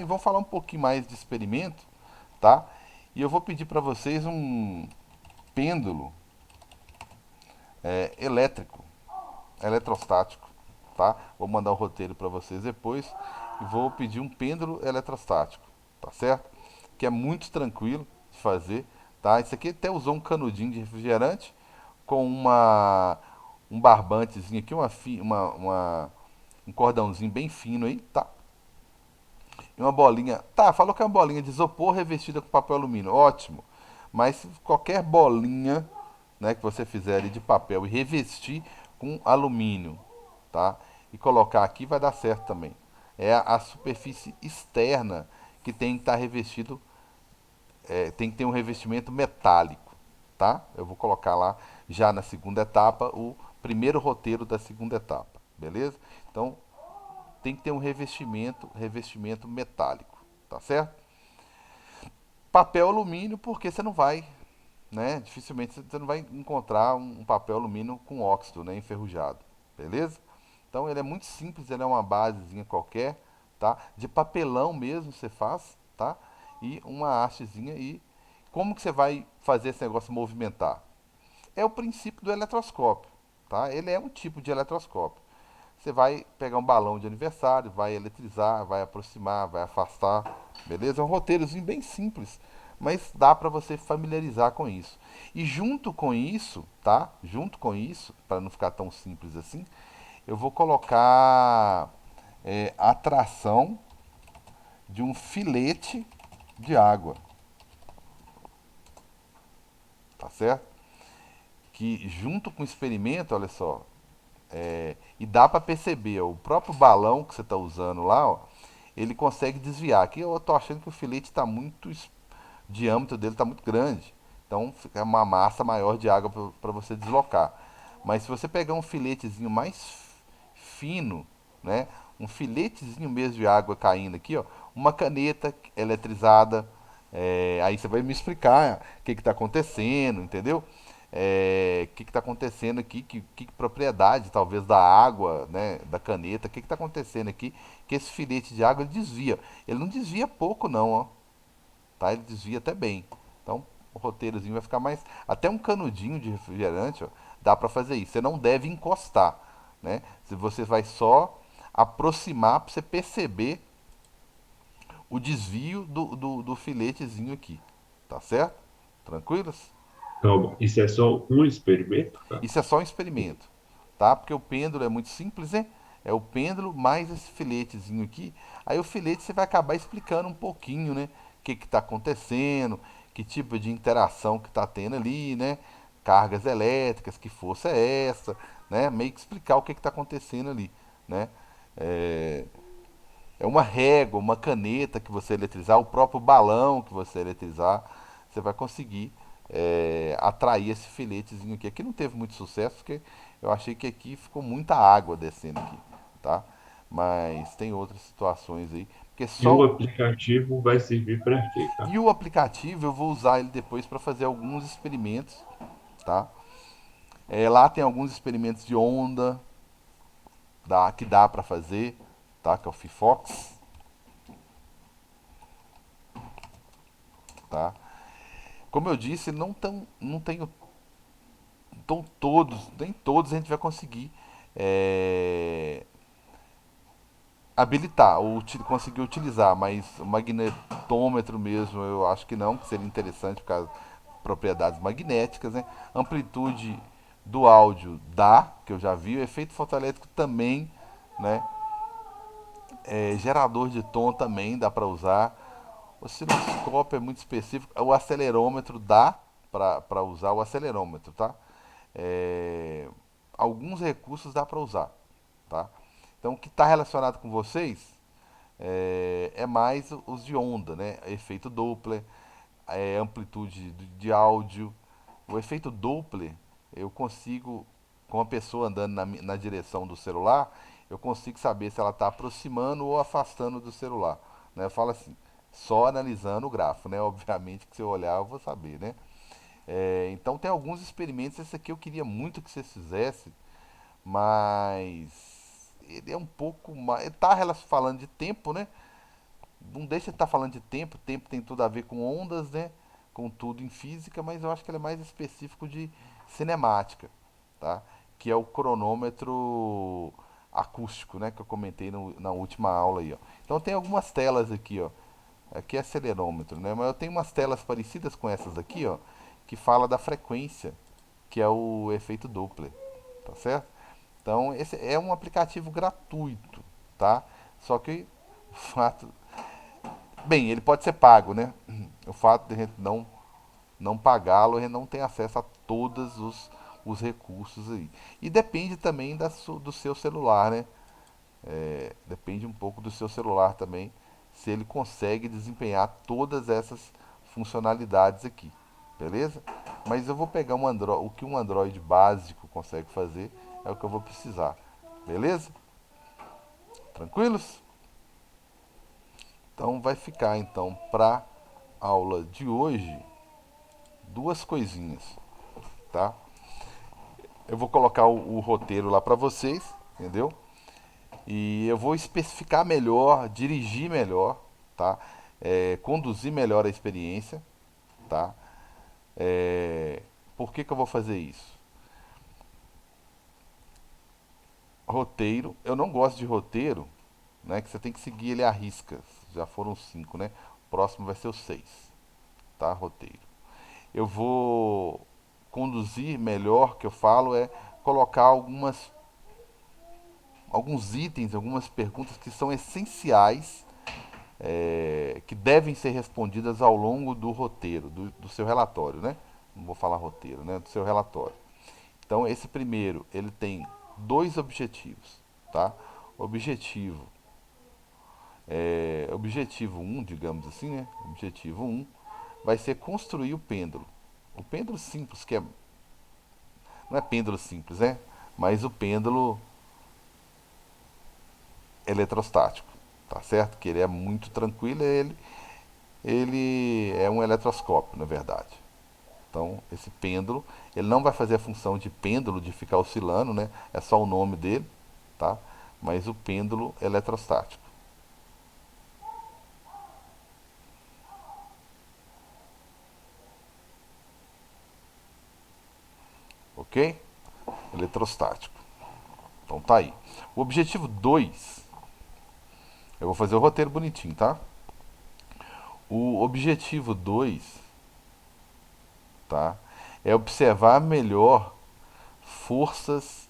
vamos falar um pouquinho mais de experimento, tá? E eu vou pedir para vocês um pêndulo elétrico, eletrostático, tá? Vou mandar o roteiro para vocês depois e vou pedir um pêndulo eletrostático, tá certo? Que é muito tranquilo de fazer, tá? Isso aqui até usou um canudinho de refrigerante com um barbantezinho aqui, um cordãozinho bem fino aí, tá? E uma bolinha. Tá, falou que é uma bolinha de isopor revestida com papel alumínio. Ótimo. Mas qualquer bolinha, né, que você fizer ali de papel e revestir com alumínio, tá? E colocar aqui vai dar certo também. É a superfície externa que tem que estar revestido, tem que ter um revestimento metálico, tá? Eu vou colocar lá já na segunda etapa o primeiro roteiro da segunda etapa, beleza? Então tem que ter um revestimento metálico, tá certo? Papel alumínio, porque você não vai, né? Dificilmente você não vai encontrar um papel alumínio com óxido, né? Enferrujado, beleza? Então ele é muito simples, ele é uma basezinha qualquer, tá? De papelão mesmo você faz, tá? E uma hastezinha e como que você vai fazer esse negócio movimentar? É o princípio do eletroscópio, tá? Ele é um tipo de eletroscópio. Você vai pegar um balão de aniversário, vai eletrizar, vai aproximar, vai afastar, beleza? É um roteirozinho bem simples, mas dá para você familiarizar com isso. E junto com isso, tá? Junto com isso, para não ficar tão simples assim, eu vou colocar a tração de um filete de água, tá certo? Que junto com o experimento, olha só, e dá para perceber, ó, o próprio balão que você está usando lá, ó, ele consegue desviar. Aqui eu tô achando que o filete está muito, o diâmetro dele está muito grande, então fica uma massa maior de água para você deslocar. Mas se você pegar um filetezinho mais fino, né, um filetezinho mesmo de água caindo aqui, ó, uma caneta eletrizada, aí você vai me explicar o que está acontecendo, entendeu? O que está acontecendo aqui, que propriedade talvez da água, né, da caneta, o que está acontecendo aqui, que esse filete de água ele desvia. Ele não desvia pouco não, ó, tá? Ele desvia até bem. Então o roteirozinho vai ficar mais, até um canudinho de refrigerante, ó, dá para fazer isso. Você não deve encostar, né? Se você vai só aproximar para você perceber o desvio do filetezinho aqui, tá certo? Tranquilos? Calma, isso é só um experimento, tá? Isso é só um experimento, tá? Porque o pêndulo é muito simples, né? É o pêndulo mais esse filetezinho aqui. Aí o filete você vai acabar explicando um pouquinho, né? O que está acontecendo, que tipo de interação que está tendo ali, né? Cargas elétricas, que força é essa, né? Meio que explicar o que está acontecendo ali, né? É, é uma régua, uma caneta que você eletrizar, o próprio balão que você eletrizar, você vai conseguir atrair esse filetezinho aqui. Aqui não teve muito sucesso, porque eu achei que aqui ficou muita água descendo aqui, tá? Mas tem outras situações aí, porque E o só aplicativo vai servir para quê, tá? e o aplicativo eu vou usar ele depois para fazer alguns experimentos, tá? Lá tem alguns experimentos de onda, que dá para fazer, tá? Que é o FIFOX, tá? Como eu disse, não tenho então todos, nem todos a gente vai conseguir é, habilitar ou conseguir utilizar, mas o magnetômetro mesmo eu acho que não, que seria interessante por causa das propriedades magnéticas, né? Amplitude do áudio dá, que eu já vi, o efeito fotoelétrico também, né? Gerador de tom também dá para usar. O osciloscópio é muito específico, o acelerômetro dá para usar o acelerômetro, tá? É, alguns recursos dá para usar, tá? Então, o que está relacionado com vocês é mais os de onda, né? Efeito Doppler, amplitude de áudio. O efeito Doppler, eu consigo, com a pessoa andando na direção do celular, eu consigo saber se ela está aproximando ou afastando do celular. Né? Eu falo assim, só analisando o grafo, né? Obviamente que se eu olhar eu vou saber, né? Então tem alguns experimentos, esse aqui eu queria muito que vocês fizessem, mas ele é um pouco mais. Ele tá falando de tempo, né? Não deixa de estar falando de tempo, tempo tem tudo a ver com ondas, né? Com tudo em física, mas eu acho que ele é mais específico de cinemática, tá? Que é o cronômetro acústico, né? Que eu comentei na última aula aí, ó. Então tem algumas telas aqui, ó. Aqui é acelerômetro, né? Mas eu tenho umas telas parecidas com essas aqui, ó, que fala da frequência, que é o efeito Doppler, tá certo? Então esse é um aplicativo gratuito, tá? Só que o fato, bem, ele pode ser pago, né? O fato de a gente não pagá-lo, a gente não tem acesso a todos os recursos aí. E depende também do seu celular, né? Depende um pouco do seu celular também, se ele consegue desempenhar todas essas funcionalidades aqui, beleza? Mas eu vou pegar o que um Android básico consegue fazer, é o que eu vou precisar, beleza? Tranquilos? Então vai ficar então para aula de hoje duas coisinhas, tá? Eu vou colocar o roteiro lá para vocês, entendeu? E eu vou especificar melhor, dirigir melhor, tá? Conduzir melhor a experiência, tá? Por que, que eu vou fazer isso? Roteiro, eu não gosto de roteiro, né? Que você tem que seguir ele à risca. Já foram 5, né? O próximo vai ser o 6, tá? Roteiro. Eu vou conduzir melhor, que eu falo, é colocar alguns itens, algumas perguntas que são essenciais, que devem ser respondidas ao longo do roteiro, do seu relatório, né? Não vou falar roteiro, né? Do seu relatório. Então, esse primeiro, ele tem dois objetivos, tá? Objetivo, objetivo um, digamos assim, né? Objetivo um vai ser construir o pêndulo. O pêndulo simples, que é, não é pêndulo simples, né? Mas o pêndulo eletrostático, tá certo? Que ele é muito tranquilo, ele é um eletroscópio, na verdade. Então, esse pêndulo, ele não vai fazer a função de pêndulo, de ficar oscilando, né? É só o nome dele, tá? Mas o pêndulo eletrostático, ok? Eletrostático. Então tá aí. O objetivo 2, eu vou fazer o roteiro bonitinho, tá? O objetivo 2, tá? É observar melhor forças,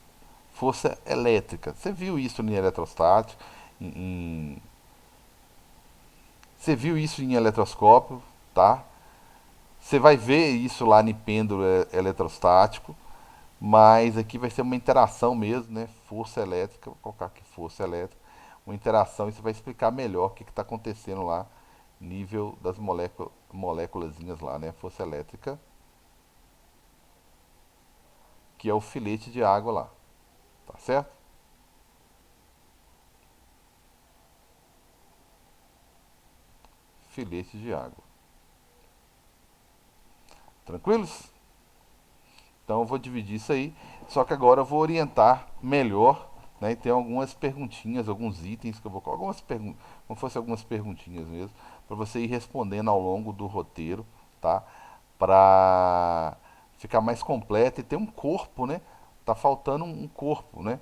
força elétrica. Você viu isso em eletrostático, em, você viu isso em eletroscópio, tá? Você vai ver isso lá no pêndulo eletrostático, mas aqui vai ser uma interação mesmo, né? Força elétrica, vou colocar aqui força elétrica, uma interação e você vai explicar melhor o que está acontecendo lá, nível das moléculazinhas lá, né? Força elétrica, que é o filete de água lá, tá certo? Filete de água. Tranquilos? Então eu vou dividir isso aí, só que agora eu vou orientar melhor, né? E tem algumas perguntinhas, alguns itens que eu vou colocar, algumas perguntas, como se fossem algumas perguntinhas mesmo, para você ir respondendo ao longo do roteiro, tá? Para ficar mais completo e ter um corpo, né? Tá faltando um corpo, né?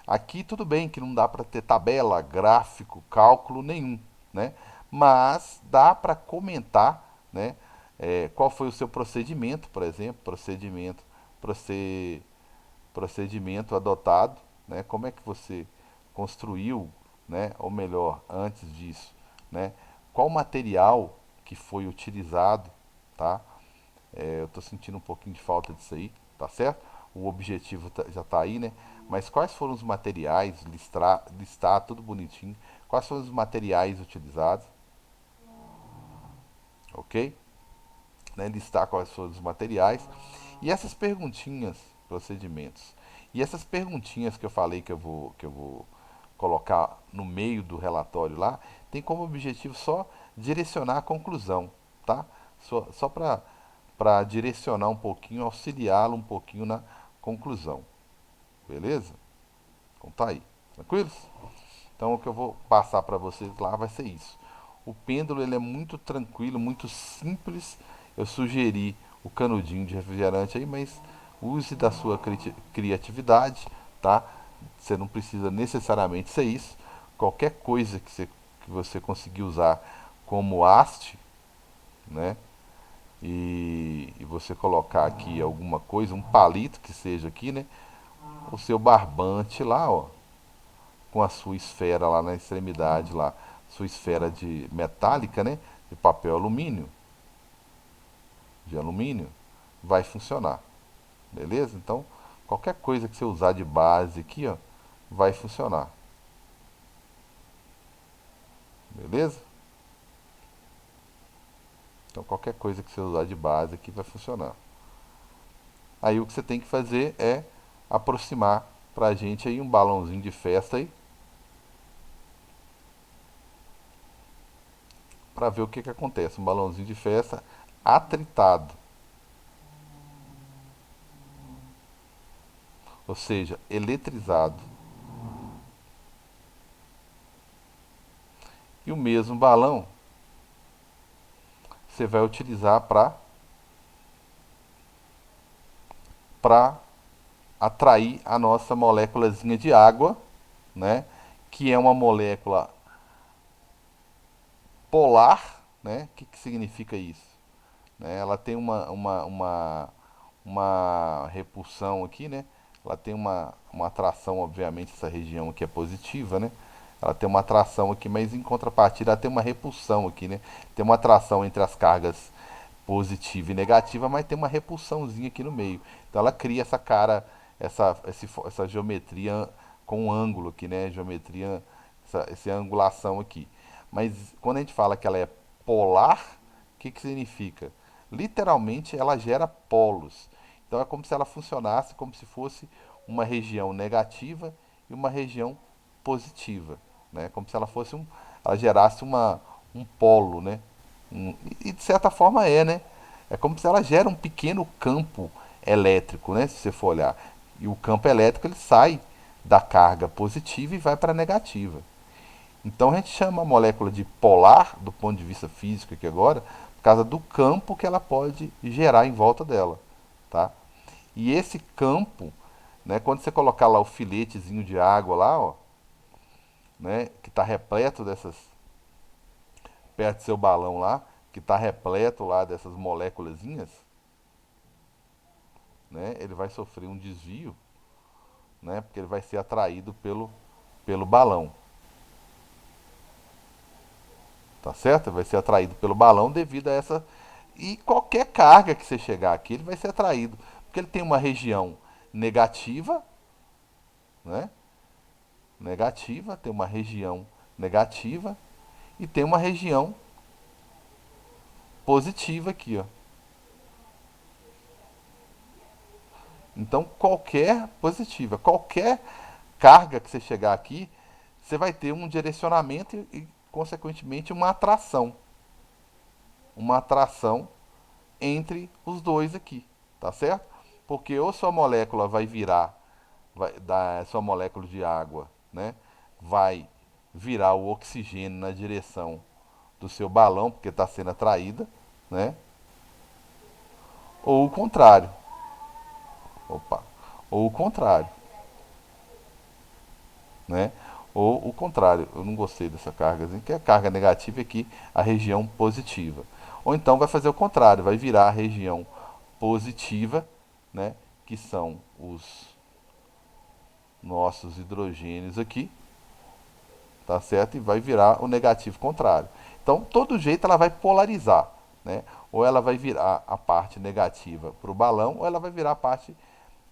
Aqui tudo bem que não dá para ter tabela, gráfico, cálculo nenhum, né? Mas dá para comentar, né? Qual foi o seu procedimento, por exemplo, proce- procedimento adotado, né? Como é que você construiu, né? Ou melhor, antes disso, né? Qual material que foi utilizado, tá? Eu estou sentindo um pouquinho de falta disso aí, tá certo? O objetivo já está aí, né? Mas quais foram os materiais, listar tudo bonitinho. Quais foram os materiais utilizados, ok? Né? Listar quais foram os materiais. E essas perguntinhas, procedimentos. E essas perguntinhas que eu falei que eu vou colocar no meio do relatório lá, tem como objetivo só direcionar a conclusão, tá? Só para direcionar um pouquinho, auxiliá-lo um pouquinho na conclusão, beleza? Então tá aí, tranquilos? Então o que eu vou passar para vocês lá vai ser isso. O pêndulo ele é muito tranquilo, muito simples. Eu sugeri o canudinho de refrigerante aí, mas use da sua criatividade, tá? Você não precisa necessariamente ser isso. Qualquer coisa que você conseguir usar como haste, né? E você colocar aqui alguma coisa, um palito que seja aqui, né? O seu barbante lá, ó, com a sua esfera lá na extremidade lá, sua esfera de metálica, né? De papel alumínio, de alumínio, vai funcionar, beleza? Então, qualquer coisa que você usar de base aqui, ó, vai funcionar, beleza? Então, qualquer coisa que você usar de base aqui vai funcionar. Aí o que você tem que fazer é aproximar pra gente aí um balãozinho de festa aí, para ver o que acontece. Um balãozinho de festa atritado, ou seja, eletrizado. E o mesmo balão você vai utilizar para atrair a nossa moléculazinha de água, né? Que é uma molécula polar, né? Que significa isso? Né? Ela tem uma repulsão aqui, né? Ela tem uma atração, obviamente, essa região aqui é positiva, né? Ela tem uma atração aqui, mas em contrapartida ela tem uma repulsão aqui, né? Tem uma atração entre as cargas positiva e negativa, mas tem uma repulsãozinha aqui no meio. Então ela cria essa cara, essa geometria com um ângulo aqui, né? Geometria, essa angulação aqui. Mas quando a gente fala que ela é polar, o que significa? Literalmente ela gera polos. Então é como se ela funcionasse como se fosse uma região negativa e uma região positiva, né? Como se ela fosse ela gerasse um polo, né? E de certa forma é, né? É como se ela gera um pequeno campo elétrico, né? Se você for olhar. E o campo elétrico ele sai da carga positiva e vai para a negativa. Então a gente chama a molécula de polar, do ponto de vista físico aqui agora, por causa do campo que ela pode gerar em volta dela, tá? E esse campo, né, quando você colocar lá o filetezinho de água lá, ó, né, que está repleto dessas, perto do seu balão lá, que está repleto lá dessas moléculazinhas, né, ele vai sofrer um desvio, né, porque ele vai ser atraído pelo balão, tá certo? Ele vai ser atraído pelo balão devido a essa. E qualquer carga que você chegar aqui, ele vai ser atraído, porque ele tem uma região negativa, né? Negativa, tem uma região negativa e tem uma região positiva aqui, ó. Então qualquer positiva, qualquer carga que você chegar aqui, você vai ter um direcionamento consequentemente uma atração entre os dois aqui, tá certo? Porque ou sua molécula vai virar, sua molécula de água, né, vai virar o oxigênio na direção do seu balão, porque está sendo atraída, né? Ou o contrário, opa, ou o contrário, né? Ou o contrário, eu não gostei dessa carga, assim, que a carga negativa é aqui a região positiva. Ou então vai fazer o contrário, vai virar a região positiva, né? Que são os nossos hidrogênios aqui, tá certo? E vai virar o negativo contrário. Então, todo jeito ela vai polarizar, né? Ou ela vai virar a parte negativa para o balão, ou ela vai virar a parte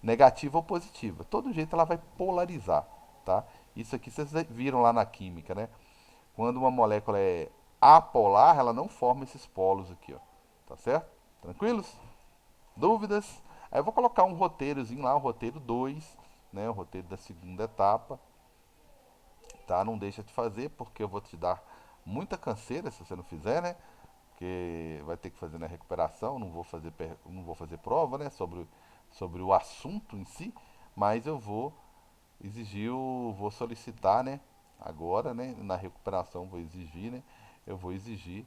negativa ou positiva. Todo jeito ela vai polarizar, tá? Isso aqui vocês viram lá na química, né? Quando uma molécula é apolar, ela não forma esses polos aqui, ó. Tá certo? Tranquilos? Dúvidas? Aí eu vou colocar um roteirozinho lá, o roteiro 2, né? O roteiro da segunda etapa, tá? Não deixa de fazer, porque eu vou te dar muita canseira se você não fizer, né? Porque vai ter que fazer na recuperação, não vou fazer prova, né? Sobre o assunto em si, mas eu vou vou solicitar, né? Agora, né? Na recuperação vou exigir, né? eu vou exigir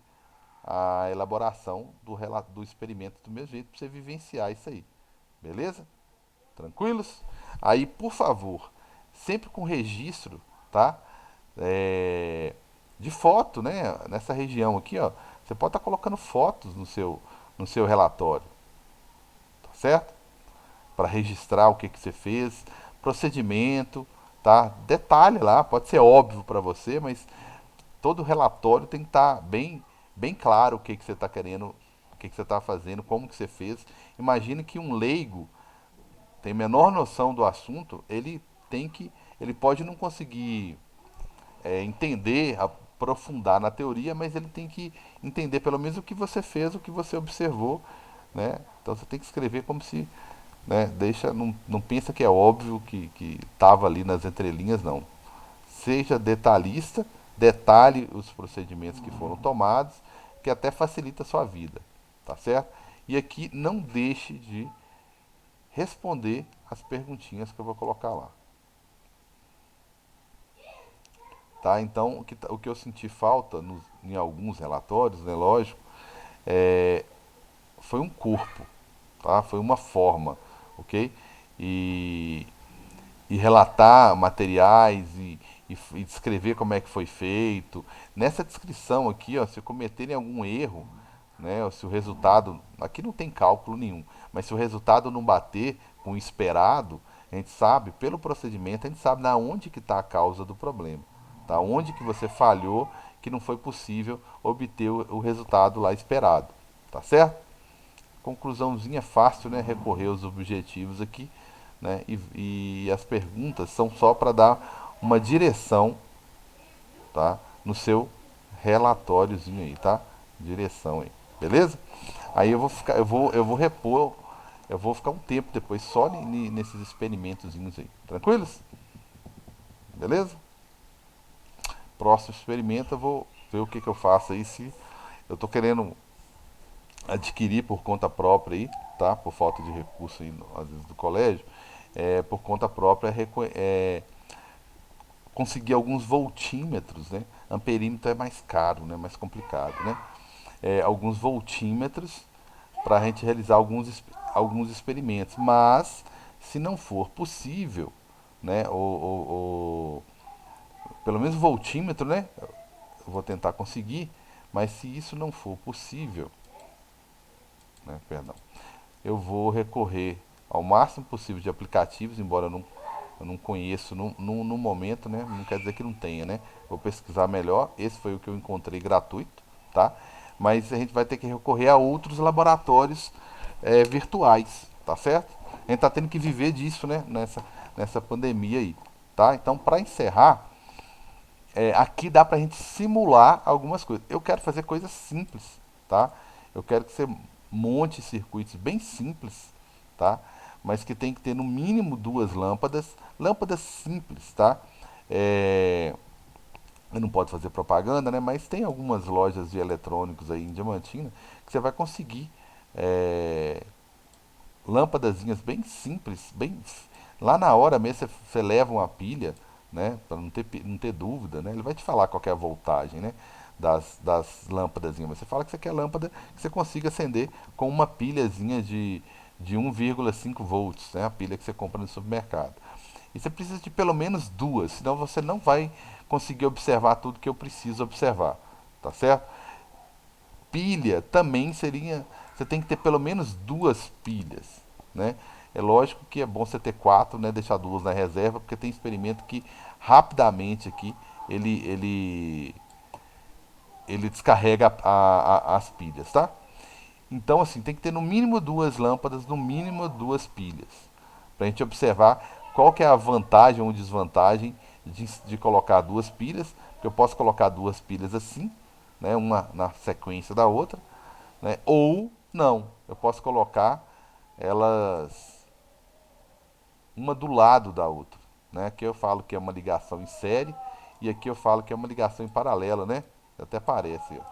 a elaboração do relato do experimento do meu jeito para você vivenciar isso aí. Beleza? Tranquilos? Aí, por favor, sempre com registro, tá? É, de foto, né? Nessa região aqui, ó. Você pode estar colocando fotos no seu relatório, tá certo? Para registrar o que, que você fez, procedimento, tá? Detalhe lá, pode ser óbvio para você, mas todo relatório tem que estar bem claro o que, que você está querendo, o que, que você está fazendo, como que você fez. Imagine que um leigo tem menor noção do assunto, ele pode não conseguir entender, aprofundar na teoria, mas ele tem que entender pelo menos o que você fez, o que você observou, né? Então você tem que escrever como se, né, não pensa que é óbvio que estava ali nas entrelinhas, não. Seja detalhista, detalhe os procedimentos que foram tomados, que até facilita a sua vida, tá certo? E aqui não deixe de responder as perguntinhas que eu vou colocar lá. Tá? Então, o que eu senti falta em alguns relatórios, né, lógico, é, foi um corpo, tá? Foi uma forma, ok? E, e relatar materiais e descrever como é que foi feito. Nessa descrição aqui, ó, se cometerem algum erro, né, ou se o resultado, aqui não tem cálculo nenhum, mas se o resultado não bater com o esperado, a gente sabe, pelo procedimento, a gente sabe na onde que está a causa do problema, tá? Onde que você falhou, que não foi possível obter o resultado lá esperado, tá certo? Conclusãozinha fácil, né? Recorrer aos objetivos aqui, né? E as perguntas são só para dar uma direção, tá? No seu relatóriozinho aí, tá? Direção aí, beleza? Aí eu vou repor, eu vou ficar um tempo depois só nesses experimentozinhos aí, tranquilos? Beleza? Próximo experimento eu vou ver o que, que eu faço aí, se eu tô querendo adquirir por conta própria aí, tá? Por falta de recurso aí, às vezes do colégio, por conta própria conseguir alguns voltímetros, né? Amperímetro é mais caro, né? Mais complicado, né? Alguns voltímetros para a gente realizar alguns experimentos. Mas, se não for possível, né? Pelo menos voltímetro, né? Eu vou tentar conseguir. Mas se isso não for possível, né? Perdão, eu vou recorrer ao máximo possível de aplicativos, embora eu não conheço no momento, né? Não quer dizer que não tenha, né? Vou pesquisar melhor. Esse foi o que eu encontrei gratuito, tá? Mas a gente vai ter que recorrer a outros laboratórios virtuais, tá certo? A gente está tendo que viver disso, né? Nessa pandemia aí, tá? Então, para encerrar, aqui dá pra gente simular algumas coisas. Eu quero fazer coisas simples, tá? Eu quero que você monte circuitos bem simples, tá? Mas que tem que ter no mínimo duas lâmpadas, lâmpadas simples, tá? É, eu não pode fazer propaganda, né? Mas tem algumas lojas de eletrônicos aí em Diamantina que você vai conseguir é, lâmpadazinhas bem simples, bem lá na hora mesmo você leva uma pilha, né, para não ter dúvida, né? Ele vai te falar qual que é a voltagem, né, das lâmpadazinhas, mas você fala que você quer lâmpada que você consiga acender com uma pilhazinha de 1,5 volts, né, a pilha que você compra no supermercado. E você precisa de pelo menos duas, senão você não vai conseguir observar tudo que eu preciso observar, tá certo? Pilha também seria. Você tem que ter pelo menos duas pilhas, né? É lógico que é bom você ter quatro, né? Deixar duas na reserva, porque tem experimento que rapidamente aqui ele, ele, ele descarrega as pilhas, tá? Então, assim, tem que ter no mínimo duas lâmpadas, no mínimo duas pilhas, para a gente observar qual que é a vantagem ou desvantagem de colocar duas pilhas, porque eu posso colocar duas pilhas assim, né, uma na sequência da outra, né, ou não, eu posso colocar elas uma do lado da outra, né? Aqui eu falo que é uma ligação em série e aqui eu falo que é uma ligação em paralelo, né? Até parece, ó.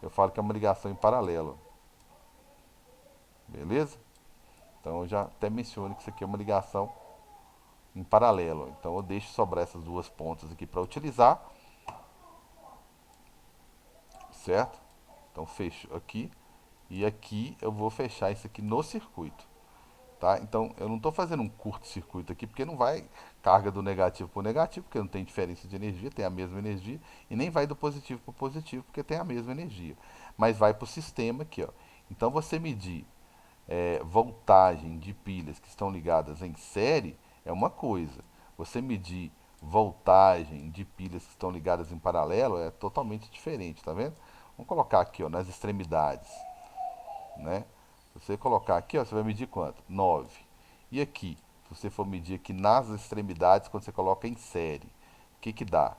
Eu falo que é uma ligação em paralelo, beleza? Então eu já até menciono que isso aqui é uma ligação em paralelo. Então eu deixo sobrar essas duas pontas aqui para utilizar. certo? Então fecho aqui e aqui eu vou fechar isso aqui no circuito, tá? Então eu não estou fazendo um curto-circuito aqui porque não vai carga do negativo para o negativo, porque não tem diferença de energia, tem a mesma energia, e nem vai do positivo para o positivo, porque tem a mesma energia. Mas vai para o sistema aqui, ó. Então você medir voltagem de pilhas que estão ligadas em série é uma coisa. Você medir voltagem de pilhas que estão ligadas em paralelo é totalmente diferente, tá vendo? Vamos colocar aqui, ó, nas extremidades, né? Se você colocar aqui, ó, você vai medir quanto? 9. E aqui, se você for medir aqui nas extremidades, quando você coloca em série, o que que dá?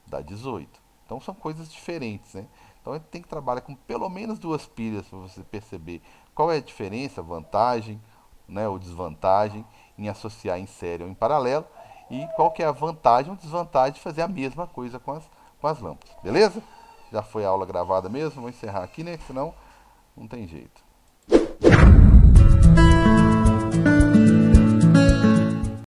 Dá 18. Então são coisas diferentes, né? Então a gente tem que trabalhar com pelo menos duas pilhas para você perceber qual é a diferença, vantagem, né, ou desvantagem em associar em série ou em paralelo e qual que é a vantagem ou desvantagem de fazer a mesma coisa com as lâmpadas. Beleza? Já foi a aula gravada mesmo, vou encerrar aqui, né? Senão não tem jeito.